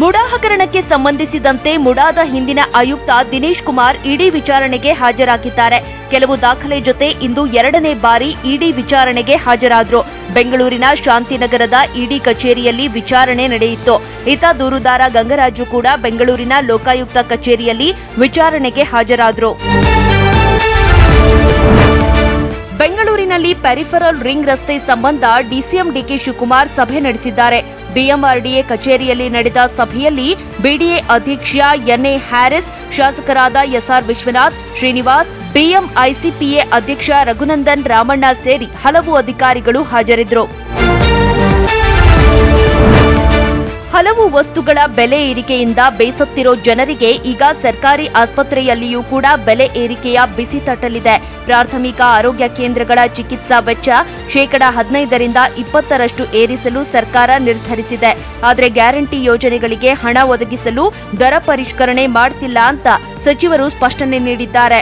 ಮುಡಾ ಹಗರಣಕ್ಕೆ ಸಂಬಂಧಿಸಿದಂತೆ ಮುಡಾದ ಹಿಂದಿನ ಆಯುಕ್ತ ದಿನೇಶ್ ಕುಮಾರ್ ಇಡಿ ವಿಚಾರಣೆಗೆ ಹಾಜರಾಗಿದ್ದಾರೆ. ಕೆಲವು ದಾಖಲೆ ಜೊತೆ ಇಂದು 2ನೇ ಬಾರಿ ಇಡಿ ವಿಚಾರಣೆಗೆ ಹಾಜರಾದ್ರು. ಬೆಂಗಳೂರಿನ ಶಾಂತಿನಗರದ ಇಡಿ ಕಚೇರಿಯಲ್ಲಿ ವಿಚಾರಣೆ ನಡೆಯಿತು. ಇತ್ತ ದೂರುದಾರ ಗಂಗರಾಜು ಕೂಡ ಬೆಂಗಳೂರಿನ ಲೋಕಾಯುಕ್ತ ಕಚೇರಿಯಲ್ಲಿ ವಿಚಾರಣೆಗೆ ಹಾಜರಾದ್ರು. ಬೆಂಗಳೂರಿನಲ್ಲಿ ಪೆರಿಫೆರಲ್ ರಿಂಗ್ ರಸ್ತೆ ಸಂಬಂಧ ಡಿಸಿಎಂ ಡಿಕೆ ಶಿವಕುಮಾರ್ ಸಭೆ ನಡೆಸಿದ್ದಾರೆ. ಬಿಎಂಆರ್ಡಿಎ ಕಚೇರಿಯಲ್ಲಿ ನಡೆದ ಸಭೆಯಲ್ಲಿ ಬಿಡಿಎ ಅಧ್ಯಕ್ಷ ಎನ್ಎ ಹ್ಯಾರಿಸ್, ಶಾಸಕರಾದ ಎಸ್ಆರ್ ವಿಶ್ವನಾಥ್, ಶ್ರೀನಿವಾಸ್, ಬಿಎಂಐಸಿಪಿಎ ಅಧ್ಯಕ್ಷ ರಘುನಂದನ್ ರಾಮಣ್ಣ ಸೇರಿ ಹಲವು ಅಧಿಕಾರಿಗಳು ಹಾಜರಿದ್ದರು. ಹಲವು ವಸ್ತುಗಳ ಬೆಲೆ ಏರಿಕೆಯಿಂದ ಬೇಸತ್ತಿರೋ ಜನರಿಗೆ ಈಗ ಸರ್ಕಾರಿ ಆಸ್ಪತ್ರೆಯಲ್ಲಿಯೂ ಕೂಡ ಬೆಲೆ ಏರಿಕೆಯ ಬಿಸಿ ತಟ್ಟಲಿದೆ. ಪ್ರಾಥಮಿಕ ಆರೋಗ್ಯ ಕೇಂದ್ರಗಳ ಚಿಕಿತ್ಸಾ ವೆಚ್ಚ 15% 20% ಏರಿಸಲು ಸರ್ಕಾರ ನಿರ್ಧರಿಸಿದೆ. ಆದರೆ ಗ್ಯಾರಂಟಿ ಯೋಜನೆಗಳಿಗೆ ಹಣ ಒದಗಿಸಲು ದರ ಪರಿಷ್ಕರಣೆ ಮಾಡ್ತಿಲ್ಲ ಅಂತ ಸಚಿವರು ಸ್ಪಷ್ಟನೆ ನೀಡಿದ್ದಾರೆ.